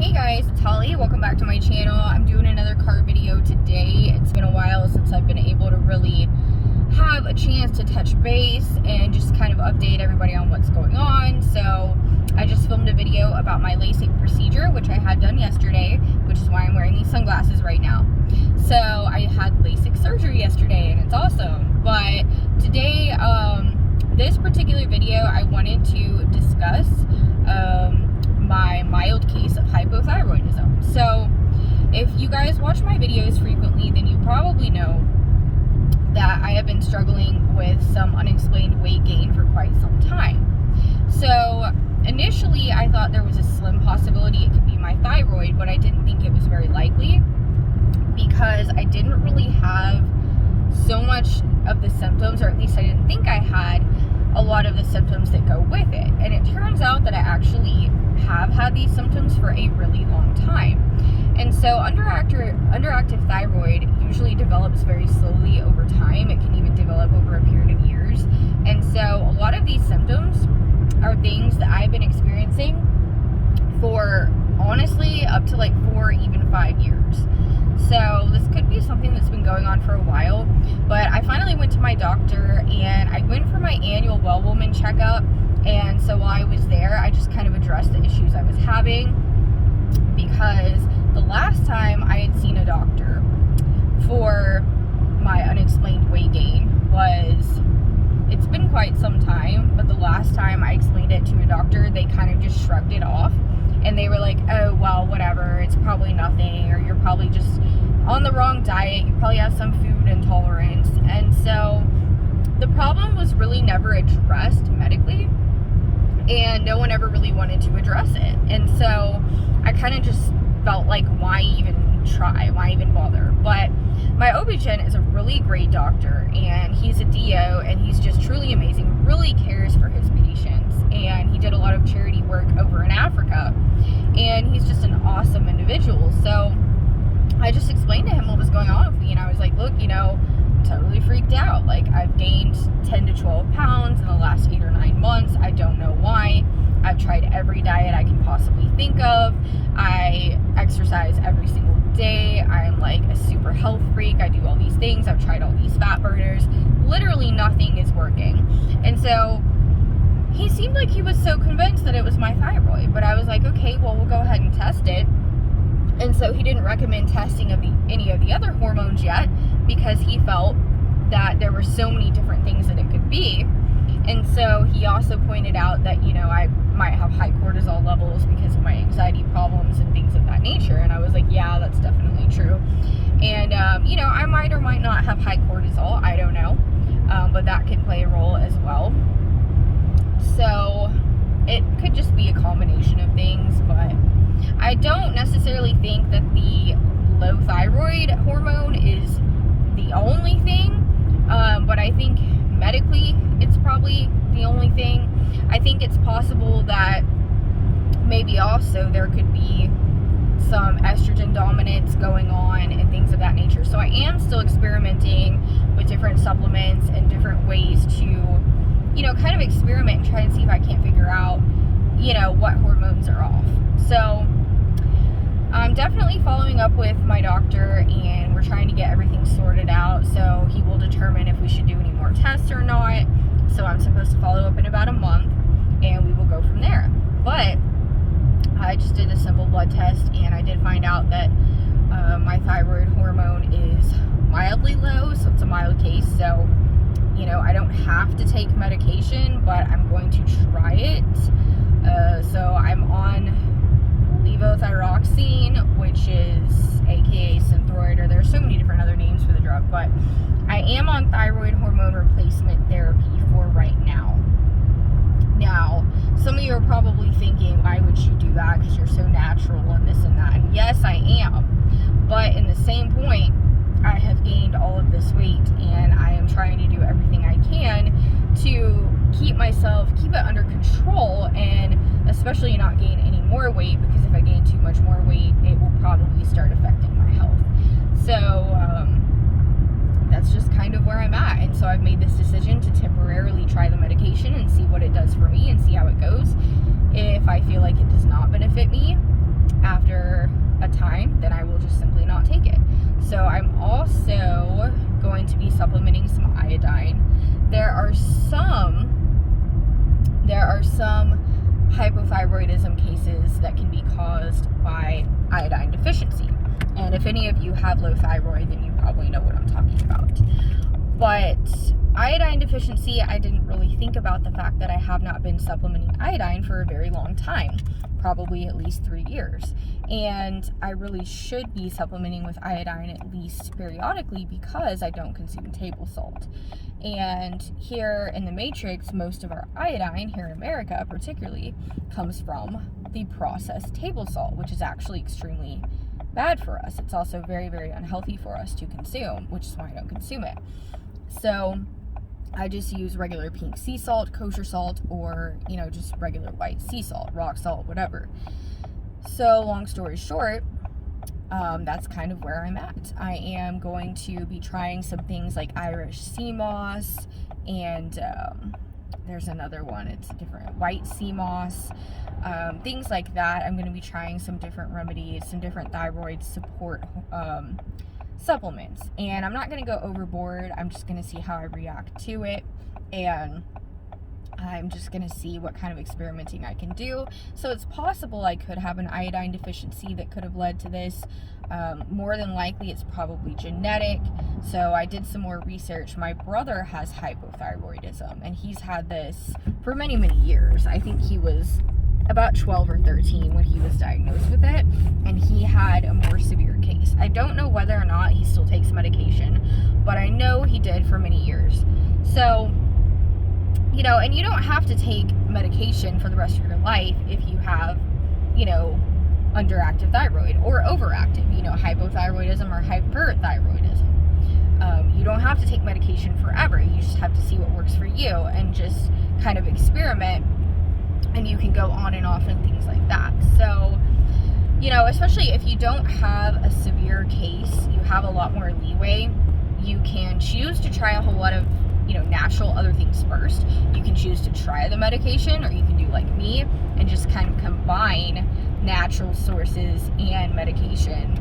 Hey guys, it's Holly. Welcome back to my channel. I'm doing another car video today. It's been a while since I've been able to really have a chance to touch base and just kind of update everybody on what's going on. So I just filmed a video about my LASIK procedure, which I had done yesterday, which is why I'm wearing these sunglasses right now. So I had LASIK surgery yesterday and it's awesome. But today, this particular video, I wanted to discuss my mild case of hypothyroidism. So if you guys watch my videos frequently, then you probably know that I have been struggling with some unexplained weight gain for quite some time. So initially I thought there was a slim possibility it could be my thyroid, but I didn't think it was very likely because I didn't really have so much of the symptoms, or at least I didn't think I had a lot of the symptoms that go with it. And it turns out that I actually have had these symptoms for a really long time. And so underactive thyroid usually develops very slowly over time. It can even develop over a period of years. And so a lot of these symptoms are things that I've been experiencing for honestly up to like 4 or even 5 years. So this could be something that's been going on for a while, but I finally went to my doctor and I went for my annual well woman checkup. And so while I was there, I just kind of addressed the issues I was having, because the last time I had seen a doctor for my unexplained weight gain it's been quite some time, but the last time I explained it to a doctor, they kind of just shrugged it off. And they were like, oh, well, whatever, it's probably nothing, or you're probably just on the wrong diet, you probably have some food intolerance. And so the problem was really never addressed medically, and no one ever really wanted to address it. And so I kind of just felt like, why even try? Why even bother? But my OB-GYN is a really great doctor, and he's a DO, and he's just truly amazing, really cares for his patients, and he did a lot of charity work over in Africa, and he's just an awesome individual. So I just explained to him what was going on with me, and I was like, look, I'm totally freaked out. Like, I've gained 10 to 12 pounds in the last 8 or 9 months. I don't know why. I've tried every diet I can possibly think of. I exercise every single day. I'm like a super health freak. I do all these things. I've tried all these fat burners. Literally nothing is working. And so he seemed like he was so convinced that it was my thyroid, but I was like, okay, well, we'll go ahead and test it. And so he didn't recommend testing any of the other hormones yet, because he felt that there were so many different things that it could be. And so he also pointed out that, I might have high cortisol levels because of my anxiety problems and things of that nature. And I was like, yeah, that's definitely true. And, I might or might not have high cortisol. I don't know. But that could play a role as well. So it could just be a combination of things, but I don't necessarily think that the low thyroid hormone is the only thing, but I think medically it's probably the only thing. I think it's possible that maybe also there could be some estrogen dominance going on and things of that nature. So I am still experimenting with different supplements and different ways to kind of experiment and try and see if I can't figure out, what hormones are off. So I'm definitely following up with my doctor, and we're trying to get everything sorted out. So he will determine if we should do any more tests or not. So I'm supposed to follow up in about a month, and we will go from there. But I just did a simple blood test, and I did find out that my thyroid hormone is mildly low, so it's a mild case. So I don't have to take medication, but I'm going to try it. So I'm on levothyroxine, which is aka Synthroid, or there are so many different other names for the drug, but I am on thyroid hormone replacement therapy for right now. Now, some of you are probably thinking, why would you do that? Because you're so natural and this and that. And yes, I am. But in the same point, I have gained all of this weight, and I am trying to do everything I can to keep it under control, and especially not gain any more weight, because if I gain too much more weight, it will probably start affecting my health. So that's just kind of where I'm at. And so I've made this decision to temporarily try the medication and see what it does for me and see how it goes. If I feel like it does not benefit me after cases that can be caused by iodine deficiency. And if any of you have low thyroid, then you probably know what I'm talking about. But iodine deficiency, I didn't really think about the fact that I have not been supplementing iodine for a very long time, probably at least 3 years. And I really should be supplementing with iodine at least periodically because I don't consume table salt. And here in the Matrix, most of our iodine here in America particularly comes from the processed table salt, which is actually extremely bad for us. It's also very, very unhealthy for us to consume, which is why I don't consume it. So I just use regular pink sea salt, kosher salt, or, just regular white sea salt, rock salt, whatever. So long story short, that's kind of where I'm at. I am going to be trying some things like Irish sea moss, and there's another one, it's a different white sea moss, things like that. I'm going to be trying some different remedies, some different thyroid support supplements, and I'm not going to go overboard. I'm just going to see how I react to it, and I'm just going to see what kind of experimenting I can do. So it's possible I could have an iodine deficiency that could have led to this. More than likely it's probably genetic. So I did some more research. My brother has hypothyroidism, and he's had this for many, many years. I think he was about 12 or 13 when he was diagnosed with it, and he had a more severe case. I don't know whether or not he still takes medication, but I know he did for many years. So, and you don't have to take medication for the rest of your life if you have, underactive thyroid or overactive, hypothyroidism or hyperthyroidism. You don't have to take medication forever. You just have to see what works for you and just kind of experiment. And you can go on and off and things like that. So, especially if you don't have a severe case, you have a lot more leeway. You can choose to try a whole lot of, natural other things first. You can choose to try the medication, or you can do like me and just kind of combine natural sources and medication.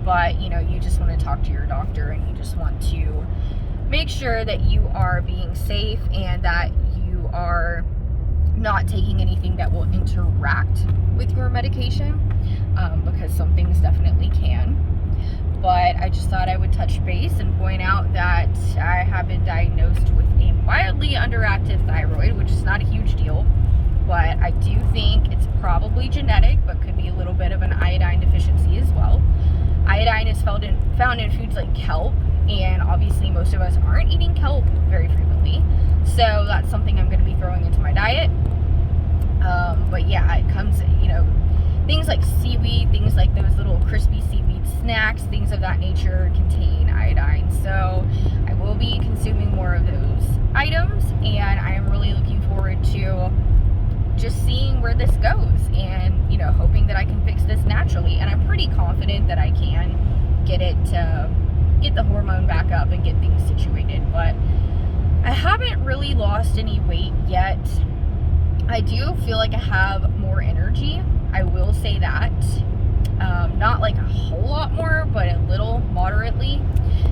But, you just want to talk to your doctor, and you just want to make sure that you are being safe and that you are not taking anything that will interact with your medication, because some things definitely can. But I just thought I would touch base and point out that I have been diagnosed with a mildly underactive thyroid, which is not a huge deal, but I do think it's probably genetic, but could be a little bit of an iodine deficiency as well. Iodine is found in foods like kelp, and obviously most of us aren't eating kelp very frequently, so that's something I'm going to be throwing into my diet. But yeah, it comes, things like seaweed, things like those little crispy seaweed snacks, things of that nature contain iodine. So I will be consuming more of those items, and I am really looking forward to just seeing where this goes, and hoping that I can fix this naturally. And I'm pretty confident that I can get the hormone back up and get things situated. But I haven't really lost any weight yet. I do feel like I have more energy, I will say that. Not like a whole lot more, but a little, moderately.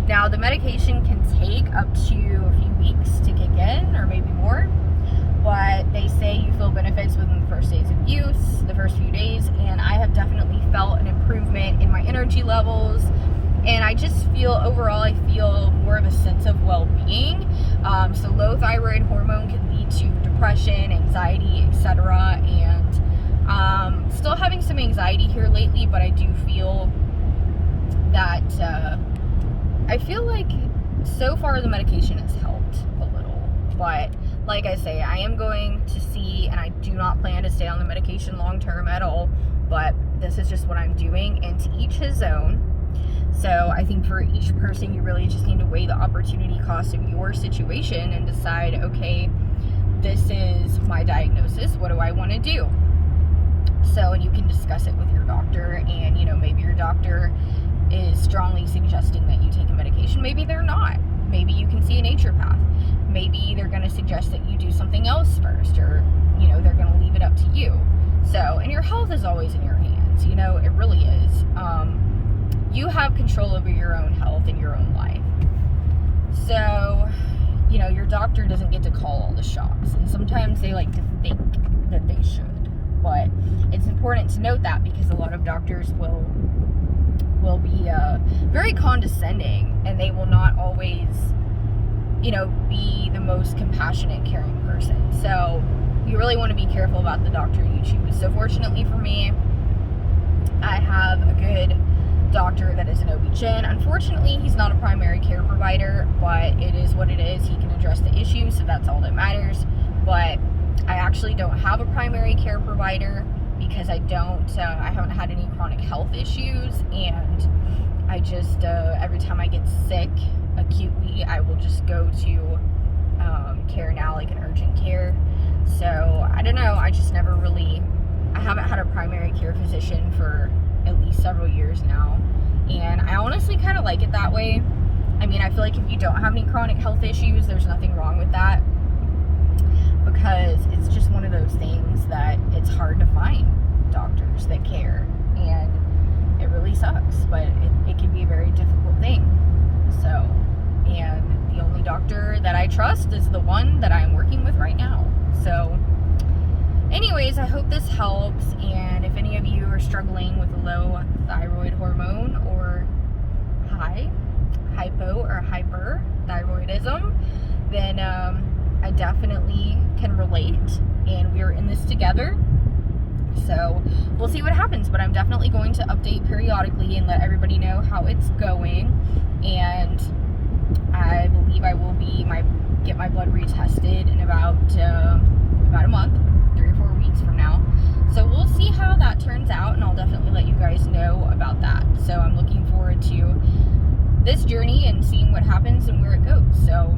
Now, the medication can take up to a few weeks to kick in, or maybe more, but they say you feel benefits within the first days of use, the first few days, and I have definitely felt an improvement in my energy levels, and I just feel, overall, I feel more of a sense of well-being. So low thyroid hormone can lead to depression, anxiety, etc., and still having some anxiety here lately, but I do feel that I feel like so far the medication has helped a little. But like I say, I am going to see, and I do not plan to stay on the medication long term at all, but this is just what I'm doing, and to each his own. So I think for each person, you really just need to weigh the opportunity cost of your situation and decide, okay, this is my diagnosis, what do I want to do? So, and you can discuss it with your doctor, and maybe your doctor is strongly suggesting that you take a medication, maybe they're not. Maybe you can see a naturopath. Maybe they're going to suggest that you do something else first, or they're going to leave it up to you. So, and your health is always in your hands, it really is. You have control over your own health and your own life. So, your doctor doesn't get to call all the shots, and sometimes they like to think that they should. But it's important to note that, because a lot of doctors will be very condescending, and they will not always, be the most compassionate, caring person. So you really want to be careful about the doctor you choose. So fortunately for me, I have a good doctor that is an OB-GYN. Unfortunately, he's not a primary care provider, but it is what it is. He can address the issue, so that's all that matters. But I actually don't have a primary care provider because I haven't had any chronic health issues, and I just, every time I get sick acutely, I will just go to care now, like an urgent care. So I don't know, I just never really, I haven't had a primary care physician for at least several years now, and I honestly kind of like it that way. I mean, I feel like if you don't have any chronic health issues, there's nothing wrong with that, because it's just one of those things that it's hard to find doctors that care, and it really sucks, but it can be a very difficult thing. So, and the only doctor that I trust is the one that I'm working with right now. So anyways, I hope this helps, and if any of you are struggling with low thyroid hormone or hypo or hyperthyroidism, then I definitely can relate, and we're in this together. So we'll see what happens, but I'm definitely going to update periodically and let everybody know how it's going. And I believe I will get my blood retested in about a month, 3 or 4 weeks from now. So we'll see how that turns out, and I'll definitely let you guys know about that. So I'm looking forward to this journey and seeing what happens and where it goes. So